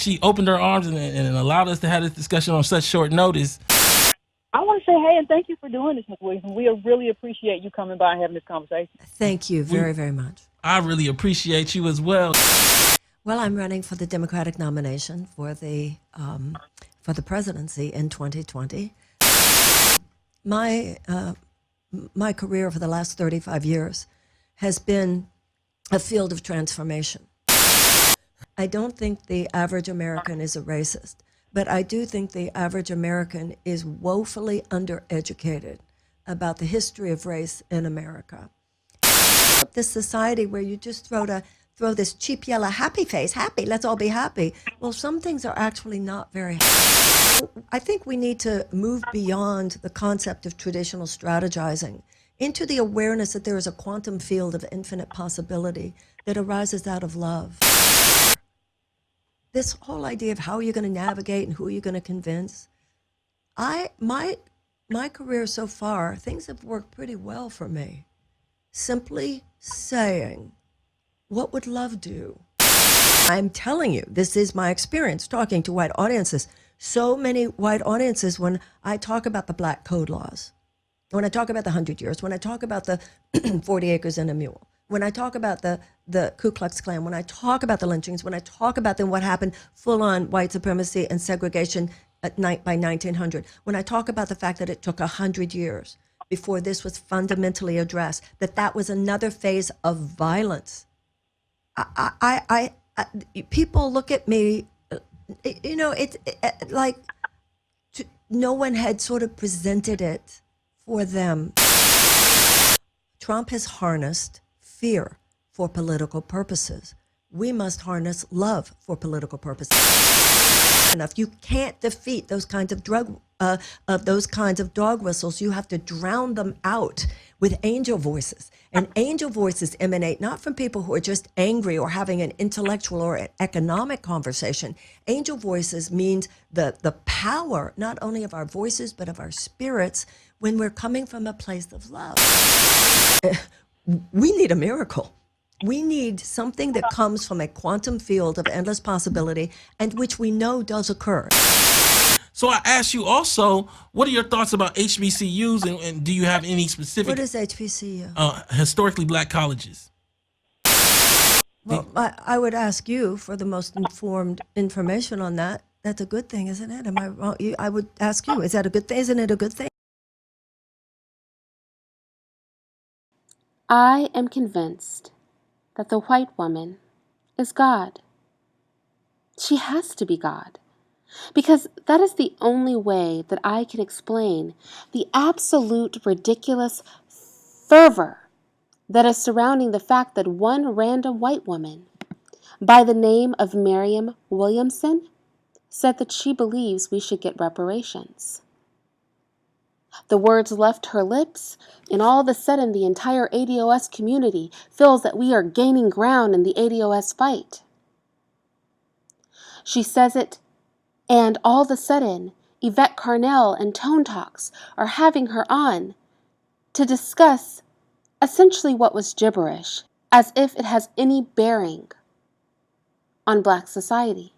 she opened her arms and allowed us to have this discussion on such short notice. I want to say hey and thank you for doing this, Ms. Williamson. We really appreciate you coming by and having this conversation. Thank you very, very much. I really appreciate you as well. Well, I'm running for the Democratic nomination for the presidency in 2020. My career for the last 35 years has been a field of transformation. I don't think the average American is a racist, but I do think the average American is woefully undereducated about the history of race in America. This society where you just throw this cheap yellow happy face, happy, let's all be happy. Well, some things are actually not very happy. I think we need to move beyond the concept of traditional strategizing into the awareness that there is a quantum field of infinite possibility that arises out of love. This whole idea of how you're going to navigate and who you're going to convince, my career so far, things have worked pretty well for me. Simply saying, what would love do? I'm telling you, this is my experience talking to white audiences. So many white audiences, when I talk about the Black Code laws, when I talk about the 100 years, when I talk about the 40 acres and a mule, when I talk about the Ku Klux Klan, when I talk about the lynchings, when I talk about then what happened full-on white supremacy and segregation at night by 1900, when I talk about the fact that it took 100 years before this was fundamentally addressed, that was another phase of violence. People look at me, it's like no one had sort of presented it for them. Trump has harnessed fear for political purposes. We must harness love for political purposes. Enough. You can't defeat those kinds of dog whistles. You have to drown them out with angel voices. And angel voices emanate not from people who are just angry or having an intellectual or an economic conversation. Angel voices means the power not only of our voices but of our spirits when we're coming from a place of love. We need a miracle. We need something that comes from a quantum field of endless possibility and which we know does occur. So I asked you also, what are your thoughts about HBCUs and do you have any specific... What is HBCU? Historically Black colleges. Well, I would ask you for the most informed information on that. That's a good thing, isn't it? Am I wrong? I would ask you, is that a good thing? Isn't it a good thing? I am convinced that the white woman is God. She has to be God, because that is the only way that I can explain the absolute ridiculous fervor that is surrounding the fact that one random white woman by the name of Marianne Williamson said that she believes we should get reparations. The words left her lips, and all of a sudden the entire ADOS community feels that we are gaining ground in the ADOS fight. She says it, and all of a sudden, Yvette Carnell and Tone Talks are having her on to discuss essentially what was gibberish, as if it has any bearing on Black society.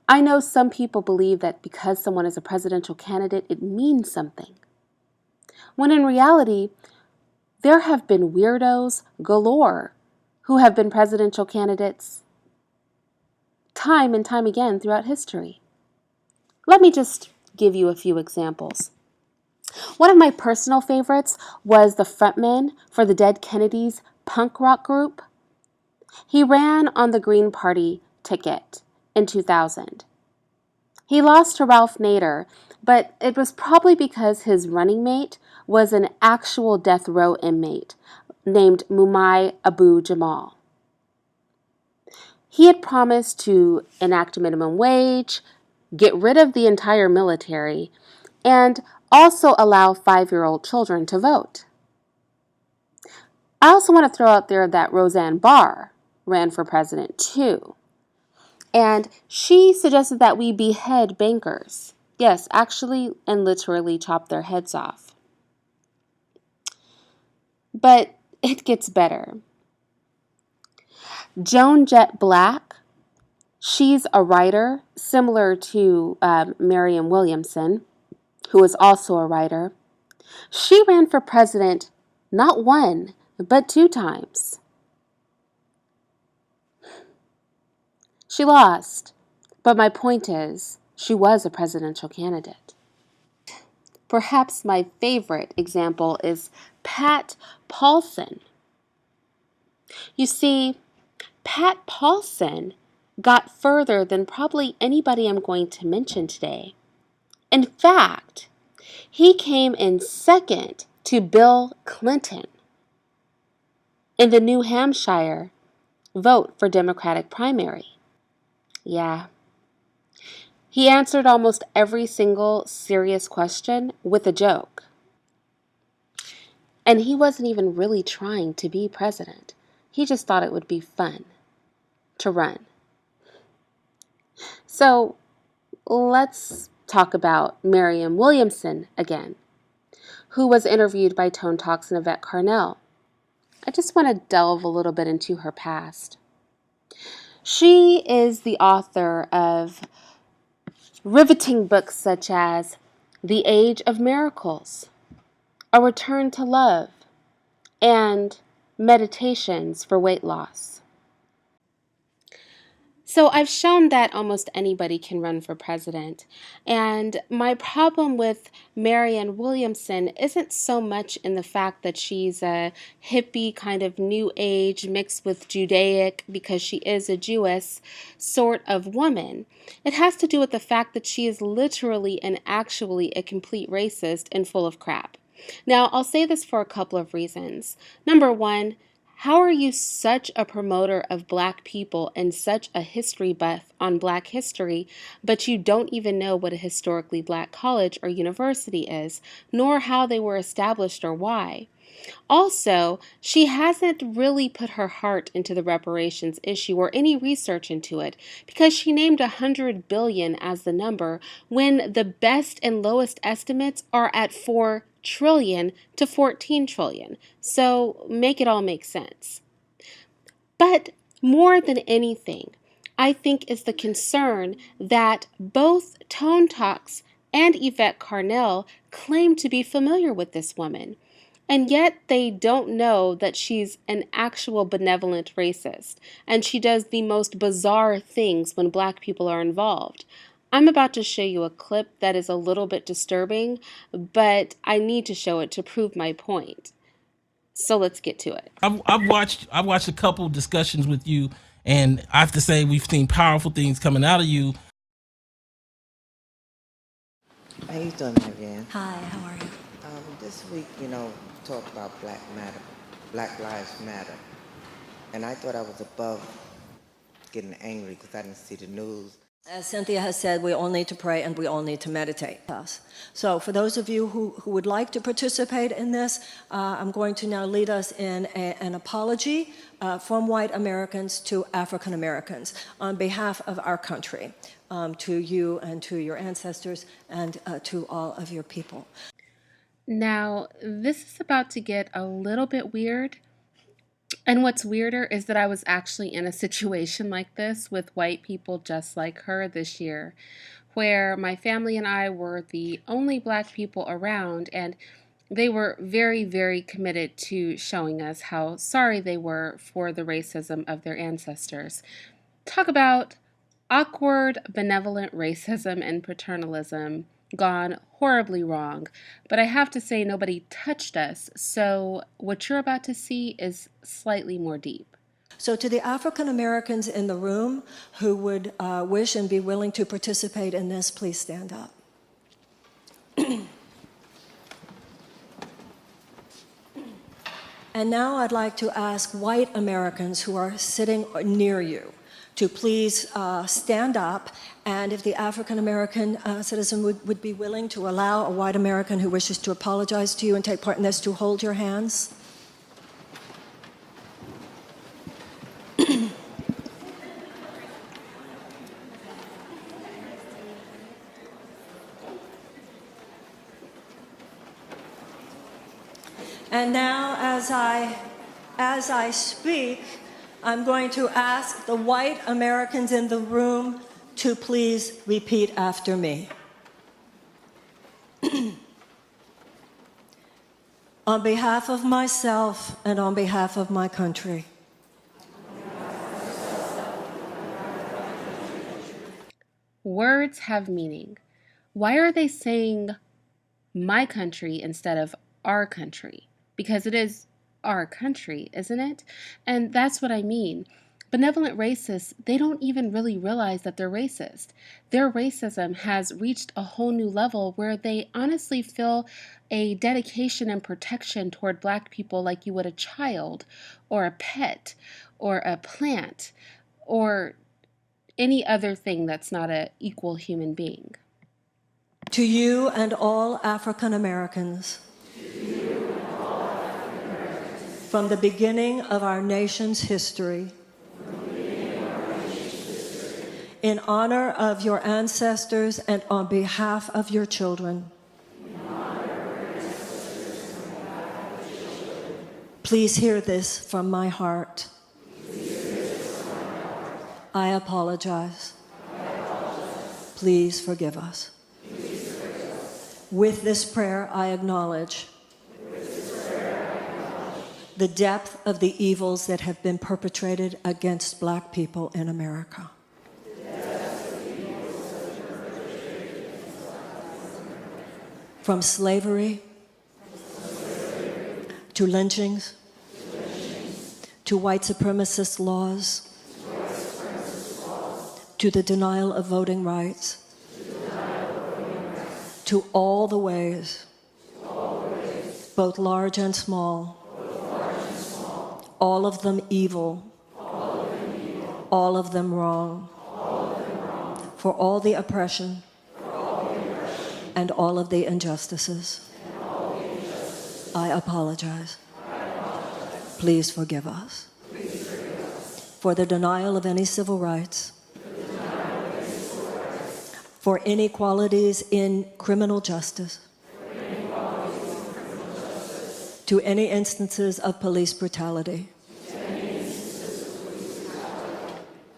I know some people believe that because someone is a presidential candidate, it means something, when in reality, there have been weirdos galore who have been presidential candidates time and time again throughout history. Let me just give you a few examples. One of my personal favorites was the frontman for the Dead Kennedys punk rock group. He ran on the Green Party ticket in 2000. He lost to Ralph Nader, but it was probably because his running mate was an actual death row inmate named Mumai Abu Jamal. He had promised to enact a minimum wage, get rid of the entire military, and also allow 5-year-old children to vote. I also want to throw out there that Roseanne Barr ran for president too. And she suggested that we behead bankers. Yes, actually and literally chop their heads off. But it gets better. Joan Jett Black, She's a writer, similar to Marianne Williamson, who is also a writer. She ran for president not one, but 2 times. She lost, but my point is, she was a presidential candidate. Perhaps my favorite example is Pat Paulsen. You see, Pat Paulsen got further than probably anybody I'm going to mention today. In fact, he came in second to Bill Clinton in the New Hampshire vote for Democratic primary. Yeah. He answered almost every single serious question with a joke. And he wasn't even really trying to be president. He just thought it would be fun to run. So let's talk about Marianne Williamson again, who was interviewed by Tone Talks and Yvette Carnell. I just want to delve a little bit into her past. She is the author of riveting books such as The Age of Miracles, A Return to Love, and Meditations for Weight Loss. So I've shown that almost anybody can run for president. And my problem with Marianne Williamson isn't so much in the fact that she's a hippie kind of new age mixed with Judaic, because she is a Jewess sort of woman. It has to do with the fact that she is literally and actually a complete racist and full of crap. Now, I'll say this for a couple of reasons. Number one, how are you such a promoter of Black people and such a history buff on Black history, but you don't even know what a historically Black college or university is, nor how they were established or why? Also, she hasn't really put her heart into the reparations issue or any research into it, because she named $100 billion as the number when the best and lowest estimates are at $4 trillion to $14 trillion. So make it all make sense. But more than anything, I think is the concern that both Tone Talks and Yvette Carnell claim to be familiar with this woman. And yet they don't know that she's an actual benevolent racist, and she does the most bizarre things when Black people are involved. I'm about to show you a clip that is a little bit disturbing, but I need to show it to prove my point. So let's get to it. I've watched a couple discussions with you, and I have to say we've seen powerful things coming out of you. How you doing, Marianne? Hi, how are you? This week, talk about Black Lives Matter. And I thought I was above getting angry because I didn't see the news. As Cynthia has said, we all need to pray and we all need to meditate. So for those of you who would like to participate in this, I'm going to now lead us in an apology from white Americans to African Americans on behalf of our country, to you and to your ancestors and to all of your people. Now, this is about to get a little bit weird. And what's weirder is that I was actually in a situation like this with white people just like her this year, where my family and I were the only Black people around, and they were very, very committed to showing us how sorry they were for the racism of their ancestors. Talk about awkward, benevolent racism and paternalism gone horribly wrong. But I have to say, nobody touched us, so what you're about to see is slightly more deep. So to the African Americans in the room who would wish and be willing to participate in this, please stand up. And now I'd like to ask white Americans who are sitting near you to please stand up, and if the African American citizen would be willing to allow a white American who wishes to apologize to you and take part in this to hold your hands. And now, as I speak, I'm going to ask the white Americans in the room to please repeat after me. On behalf of myself and on behalf of my country. Words have meaning. Why are they saying my country instead of our country? Because it is our country, isn't it? And that's what I mean. Benevolent racists, they don't even really realize that they're racist. Their racism has reached a whole new level where they honestly feel a dedication and protection toward Black people like you would a child or a pet or a plant or any other thing that's not an equal human being. To you and all African Americans, from the beginning of our nation's history, in honor of your ancestors and on behalf of your children, please hear this from my heart. I apologize. Please forgive us. With this prayer, I acknowledge the depth of the evils that have been perpetrated against Black people in America. From slavery to lynchings to white supremacist laws to the denial of voting rights to all the ways, both large and small, all of them evil, all of them wrong, for all the oppression and all of the injustices. I apologize. Please forgive us. For the denial of any civil rights, for inequalities in criminal justice, to any instances of police brutality,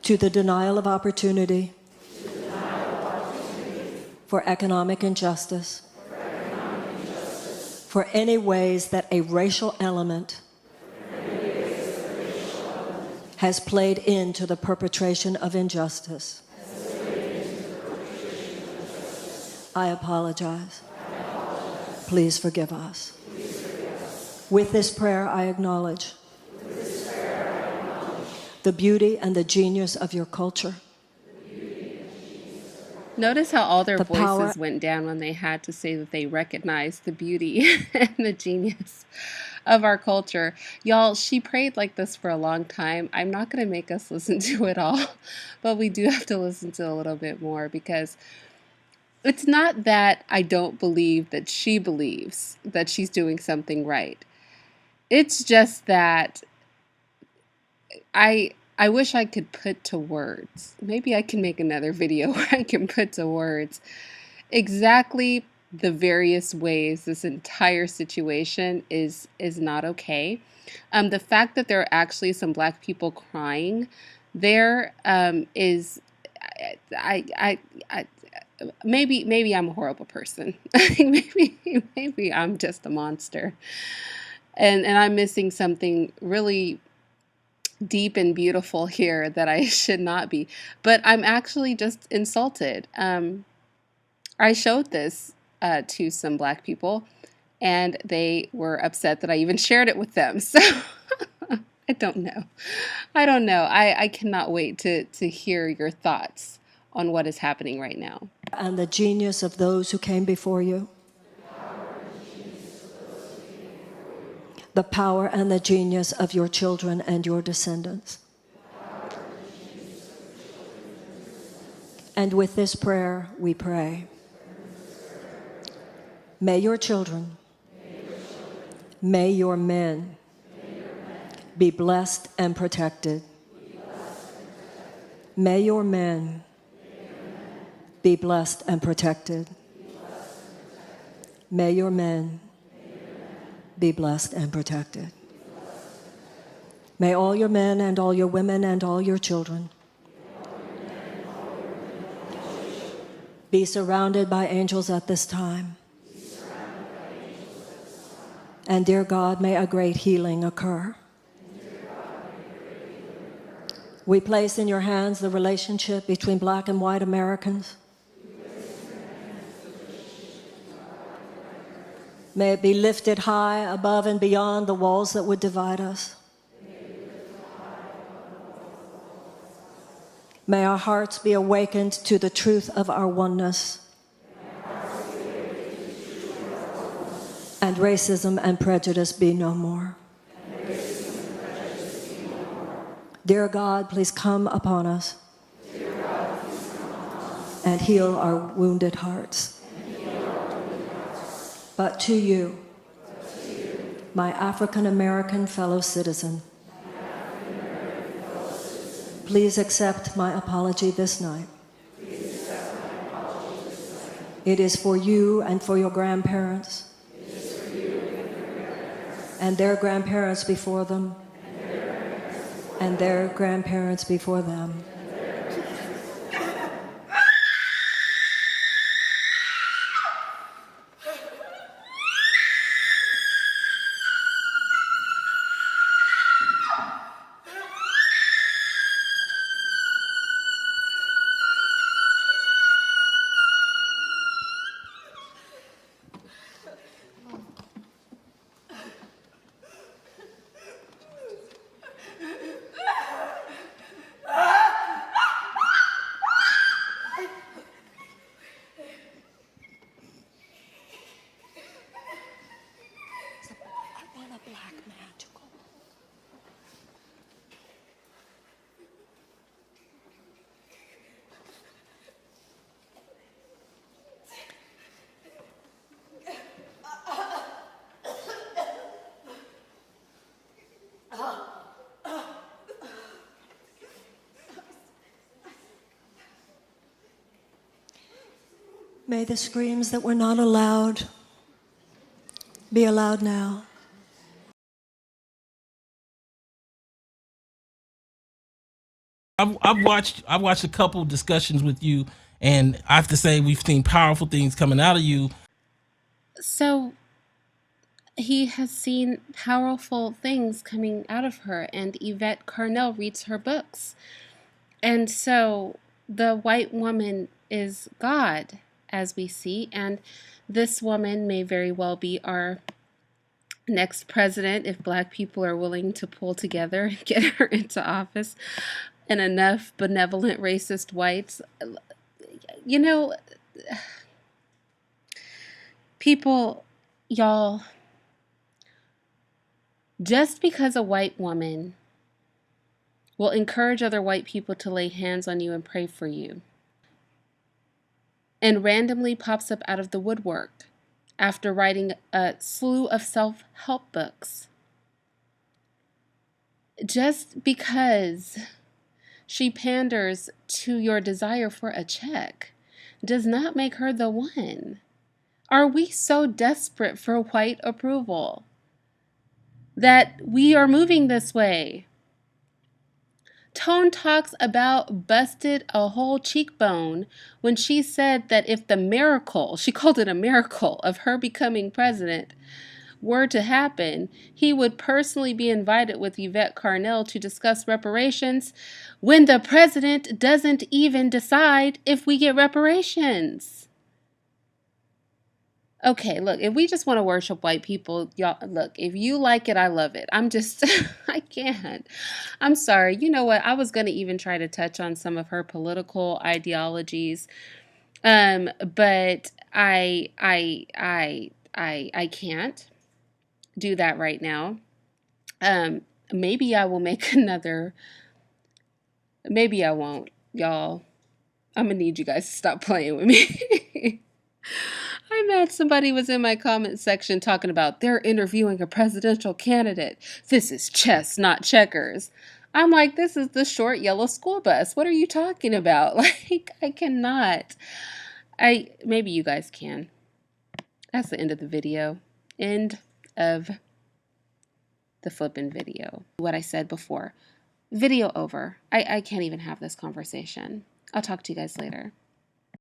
to the denial of opportunity, for economic injustice, for any ways that a racial element has played into the perpetration of injustice. I apologize. Please forgive us. With this prayer, I acknowledge the beauty and the genius of your culture. Notice how all their The voices power- went down when they had to say that they recognized the beauty and the genius of our culture. Y'all, she prayed like this for a long time. I'm not going to make us listen to it all, but we do have to listen to a little bit more because it's not that I don't believe that she believes that she's doing something right. It's just that I wish I could put to words. Maybe I can make another video where I can put to words exactly the various ways this entire situation is not okay. The fact that there are actually some Black people crying there is maybe I'm a horrible person. maybe I'm just a monster, and I'm missing something really deep and beautiful here that I should not be. But I'm actually just insulted. I showed this to some Black people, and they were upset that I even shared it with them. So I don't know. I cannot wait to hear your thoughts on what is happening right now. And the genius of those who came before you. The power and the genius of your children and your descendants. And with this prayer, we pray. May your children, may your men be blessed and protected. May your men be blessed and protected. May your men be blessed and protected. May all your men and all your women and all your children be surrounded by angels at this time. And dear God, may a great healing occur. We place in your hands the relationship between black and white Americans. May it be lifted high above and beyond the walls that would divide us. May our hearts be awakened to the truth of our oneness. And racism and prejudice be no more. Dear God, please come upon us and heal our wounded hearts. But to you, my African American fellow citizen, please accept my apology this night. It is for you and for your grandparents and their grandparents before them and their grandparents before them. May the screams that were not allowed be allowed now. I've watched a couple discussions with you, and I have to say we've seen powerful things coming out of you. So he has seen powerful things coming out of her, and Yvette Carnell reads her books. And so the white woman is God, as we see, and this woman may very well be our next president if black people are willing to pull together and get her into office, and enough benevolent racist whites. You know, people, y'all, just because a white woman will encourage other white people to lay hands on you and pray for you, and randomly pops up out of the woodwork after writing a slew of self-help books, just because she panders to your desire for a check, does not make her the one. Are we so desperate for white approval that we are moving this way? Tone talks about busted a whole cheekbone when she said that if the miracle, she called it a miracle, of her becoming president were to happen, he would personally be invited with Yvette Carnell to discuss reparations when the president doesn't even decide if we get reparations. Okay, look, if we just want to worship white people, y'all, look, if you like it, I love it. I'm just, I can't. I'm sorry. You know what? I was going to even try to touch on some of her political ideologies, but I can't do that right now. Maybe I will make another, maybe I won't, y'all. I'm going to need you guys to stop playing with me. I'm mad somebody was in my comment section talking about they're interviewing a presidential candidate. This is chess, not checkers. I'm like, this is the short yellow school bus. What are you talking about? Like, I cannot. Maybe you guys can. That's the end of the video. End of the flippin' video. What I said before. Video over. I can't even have this conversation. I'll talk to you guys later.